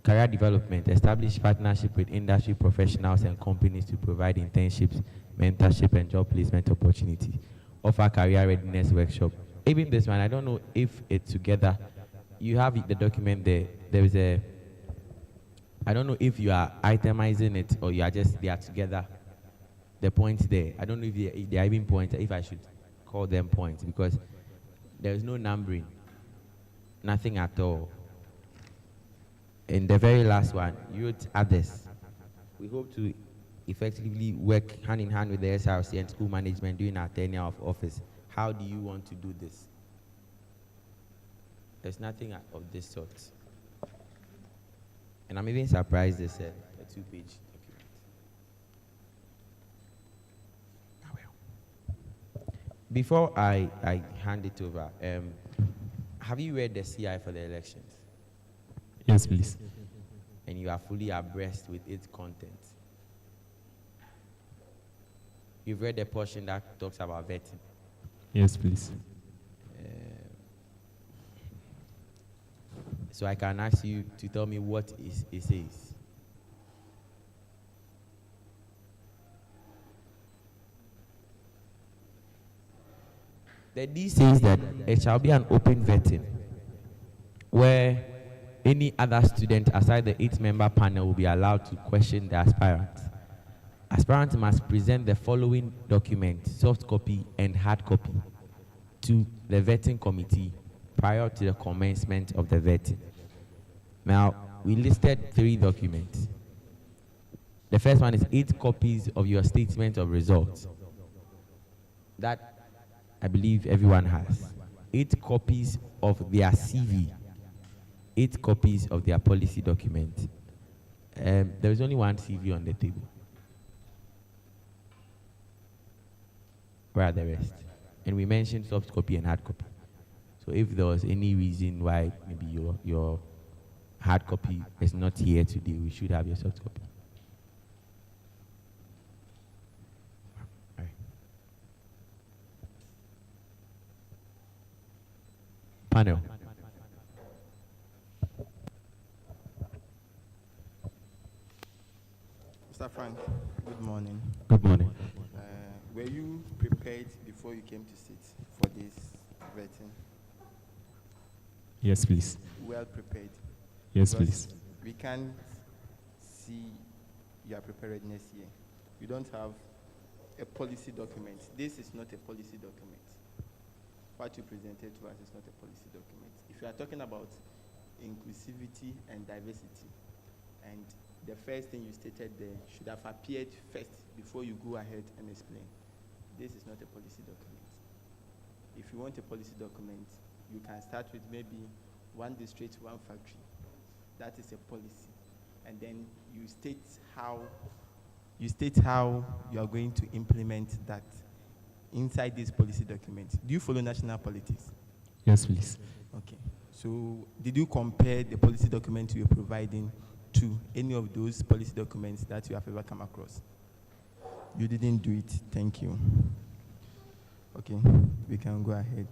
Career development, establish partnership with industry professionals and companies to provide internships, mentorship, and job placement opportunities. Offer career readiness workshop. Even this one, I don't know if it's together. You have the document there. There is a, I don't know if you are itemizing it or you are just, they are together. The points there. I don't know if they are even points, if I should call them points, because there is no numbering. Nothing at all. In the very last one, youth others. We hope to effectively work hand in hand with the SRC and school management during our tenure of office. How do you want to do this? There's nothing of this sort. And I'm even surprised there's a two-page document. Before I hand it over, have you read the CI for the elections? Yes, please. And you are fully abreast with its content. You've read the portion that talks about vetting? Yes, please. So I can ask you to tell me what it says. The D says that it shall be an open vetting where any other student aside the 8-member panel will be allowed to question the aspirant. Aspirant must present the following document, soft copy and hard copy, to the vetting committee prior to the commencement of the vetting. Now, we listed 3 documents. The first one is 8 copies of your statement of results. That I believe everyone has. 8 copies of their CV. 8 copies of their policy document. There is only one CV on the table. Where are the rest? And we mentioned soft copy and hard copy. So if there was any reason why maybe your hard copy is not here today, we should have your soft copy. All right. Panel. Mr. Frank, good morning. Good morning. Were you prepared before you came to sit for this vetting? Yes, please. Well prepared? Yes, Because please. we can't see your preparedness here. You don't have a policy document. This is not a policy document. What you presented to us is not a policy document. If you are talking about inclusivity and diversity, and the first thing you stated there should have appeared first before you go ahead and explain. This is not a policy document. If you want a policy document, you can start with maybe one district, one factory. That is a policy. And then you state how you are going to implement that inside this policy document. Do you follow national politics? Yes, please. Okay. So did you compare the policy document you're providing to any of those policy documents that you have ever come across? You didn't do it. Thank you. Okay, we can go ahead.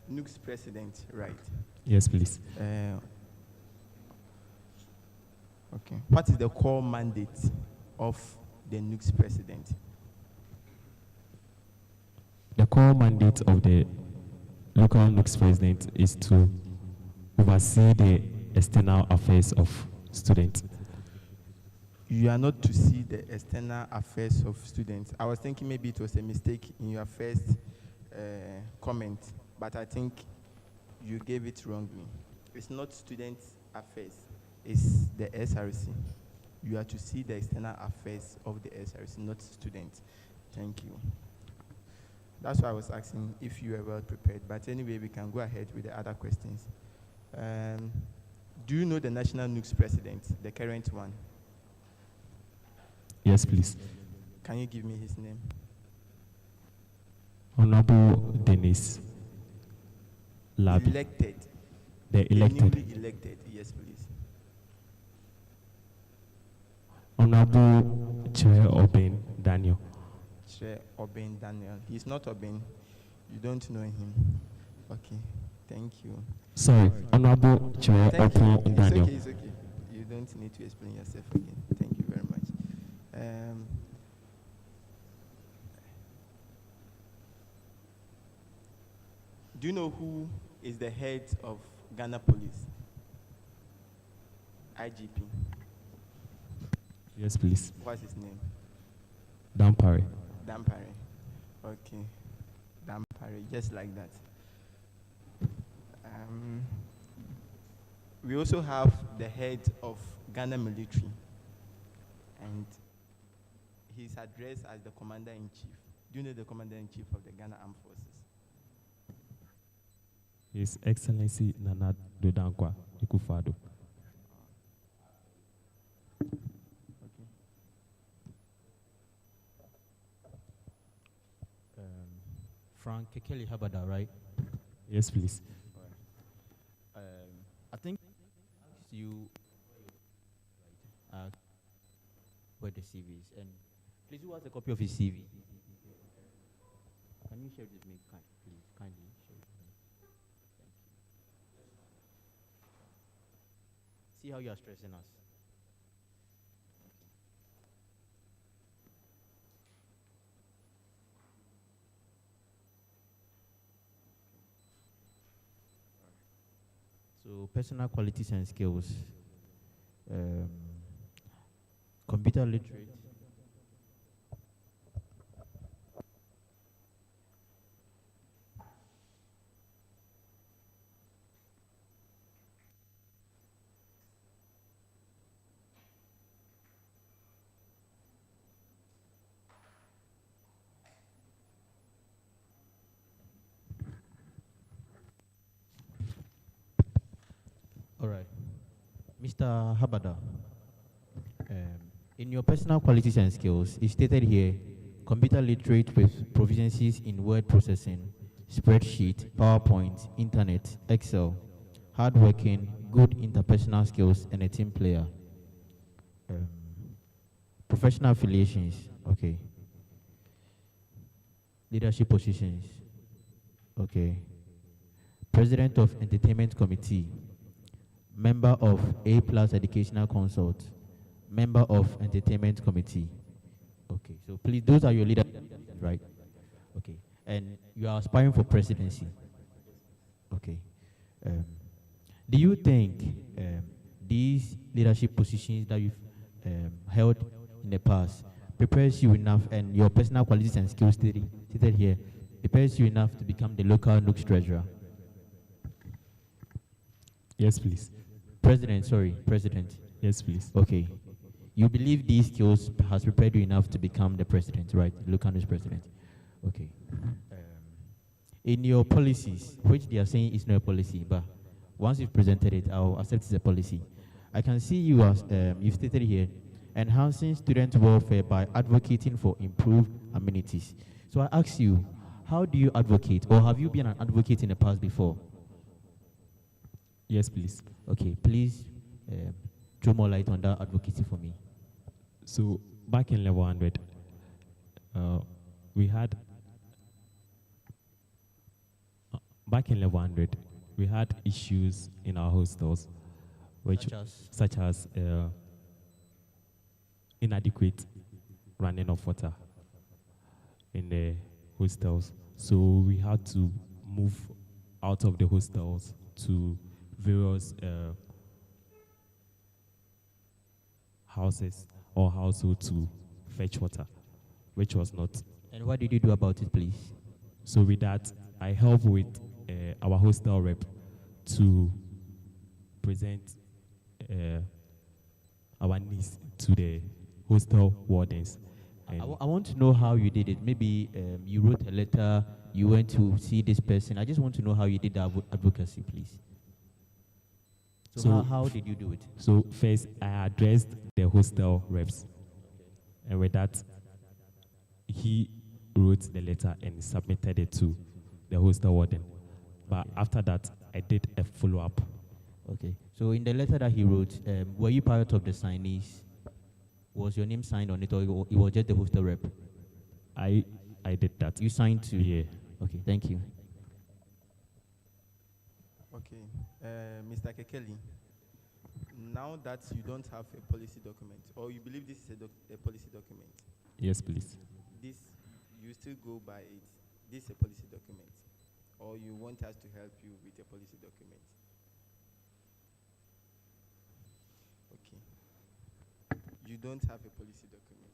NUC's president, right? Yes, please. Okay. What is the core mandate of the NUC's president? The core mandate of the local NUC's president is to oversee the external affairs of students. You are not to see the external affairs of students. I was thinking maybe it was a mistake in your first comment, but I think you gave it wrongly. It's not student affairs, it's the SRC. You are to see the external affairs of the SRC, not students. Thank you. That's why I was asking if you were well prepared. But anyway, we can go ahead with the other questions. Do you know the National NUC's president, the current one? Yes, please. Can you give me his name? Honorable Dennis Lab. Elected. The elected. Newly elected, yes, please. Honorable Chair Oben Daniel. Chair Oben Daniel. He's not Oben. You don't know him. Okay, thank you. Sorry, Honorable Chair Oben Daniel. It's okay. don't need to explain yourself again. Thank you very much. Do you know who is the head of Ghana Police? IGP. Yes, please. What's his name? Dampare. Dampare. Okay. Dampare, just like that. We also have the head of Ghana military, and he's addressed as the Commander-in-Chief. Do you know the Commander-in-Chief of the Ghana Armed Forces? His Excellency Nana Dodankwa Ikufado. Frank Kekeli Habada, right? Yes, please. I think you where the CV is, and please, who has a copy of his CV? Can you share it with me, please? Kindly share it with me. Thank you. See how you are stressing us. So personal qualities and skills, computer literate, all right. Mr. Habada, in your personal qualities and skills, it's stated here, computer literate with proficiencies in word processing, spreadsheet, PowerPoint, internet, Excel, hardworking, good interpersonal skills, and a team player. Professional affiliations, okay. Leadership positions, okay. President of Entertainment Committee, member of A+ Educational Consult, member of Entertainment Committee. Okay, so please, those are your leaders, right? Okay, and you are aspiring for presidency. Okay. Do you think these leadership positions that you've held in the past prepares you enough, and your personal qualities and skills stated here, prepares you enough to become the local NUCS treasurer? Yes, please. President. Yes, please. Okay. You believe these skills has prepared you enough to become the president, right? Local NUCS president. Okay. In your policies, which they are saying is not a policy, but once you've presented it, I'll accept it's a policy. I can see you as, you've stated here, enhancing student welfare by advocating for improved amenities. So I ask you, how do you advocate, or have you been an advocate in the past before? Yes, please. Okay, please throw more light on that advocacy for me. So back in level 100, we had issues in our hostels, which such as inadequate running of water in the hostels. So we had to move out of the hostels to various houses or households to fetch water, which was not. And what did you do about it, please? So with that, I helped with our hostel rep to present our needs to the hostel wardens. I want to know how you did it. Maybe you wrote a letter, you went to see this person. I just want to know how you did that advocacy, please. So how did you do it? So first, I addressed the hostel reps. And with that, he wrote the letter and submitted it to the hostel warden. But after that, I did a follow-up. Okay. So in the letter that he wrote, were you part of the signees? Was your name signed on it, or it was just the hostel rep? I did that. You signed too? Yeah. Okay, thank you. Okay. Mr. Kekeli, now that you don't have a policy document, or you believe this is a policy document, Yes, please. this you still go by it. This is a policy document, or you want us to help you with a policy document. Okay. You don't have a policy document.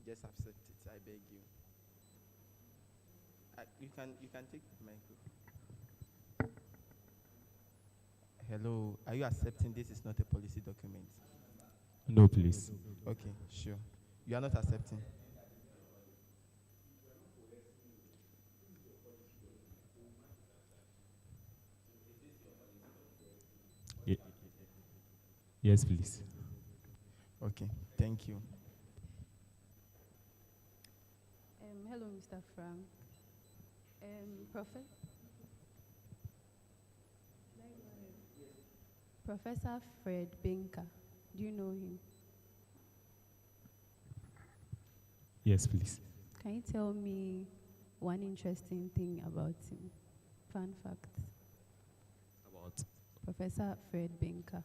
Just accept it. I beg you. You can take the microphone. Hello. Are you accepting this is not a policy document? No, please. Okay, sure. You are not accepting. Ye- yes, please. Okay, thank you. Hello, Mr. Frank. Professor Fred Binka, do you know him? Yes, please. Can you tell me one interesting thing about him? Fun fact. About Professor Fred Binka.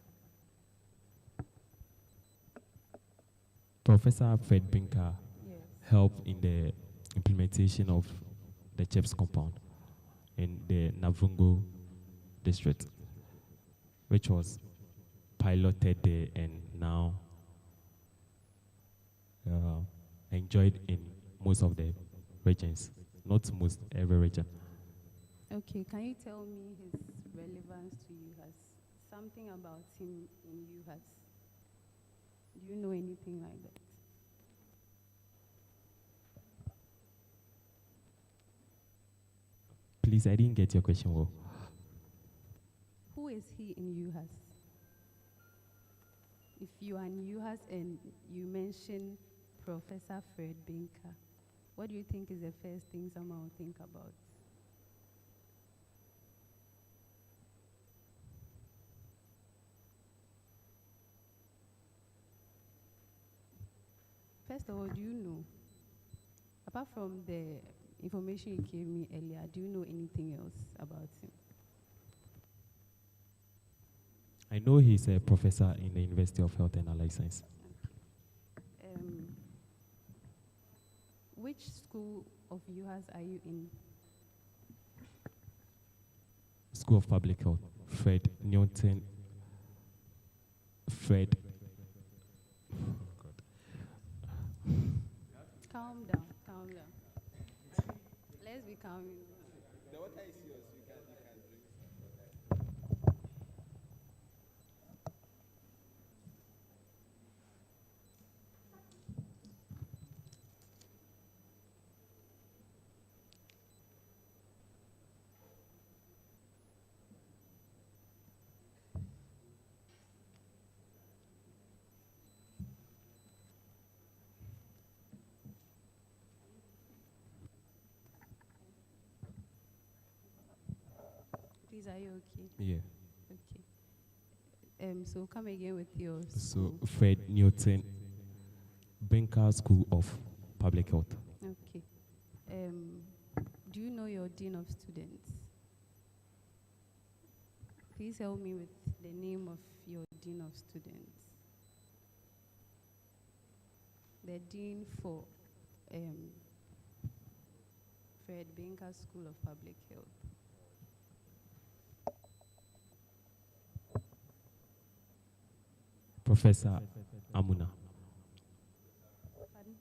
Professor Fred Binka Yes. helped in the implementation of the CHEPS compound in the Navungo district, which was piloted there and now enjoyed in most of the regions, not most, every region. Okay, can you tell me his relevance to UHAS? Something about him in UHAS. Do you know anything like that? Please, I didn't get your question well. Who is he in UHAS? If you are in UHAS and you mention Professor Fred Binka, what do you think is the first thing someone will think about? First of all, do you know, apart from the information you gave me earlier, do you know anything else about him? I know he's a professor in the University of Health and Allied Science. Which school of UHAS are you in? School of Public Health, Fred Newton. Fred. Calm down, calm down. Let's be calm. The water is yours. You can drink. Please, are you okay? Yeah. Okay. So come again with your So school. Fred Newton, Binka School of Public Health. Okay. Do you know your dean of students? Please help me with the name of your dean of students. The dean for Fred Binka School of Public Health. Professor Amuna. Pardon?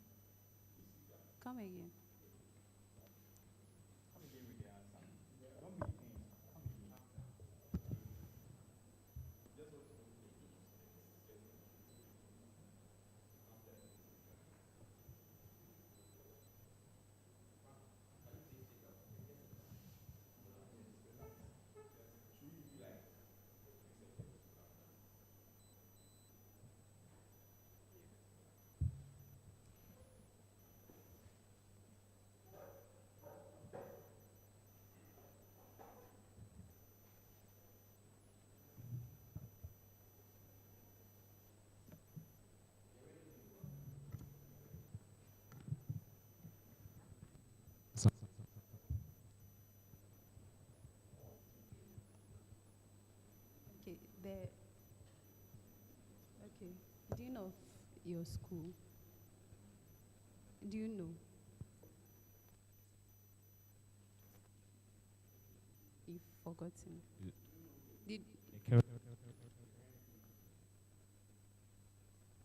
Come again. Okay, Okay. Dean of your school. Do you know? You've forgotten. Y- Did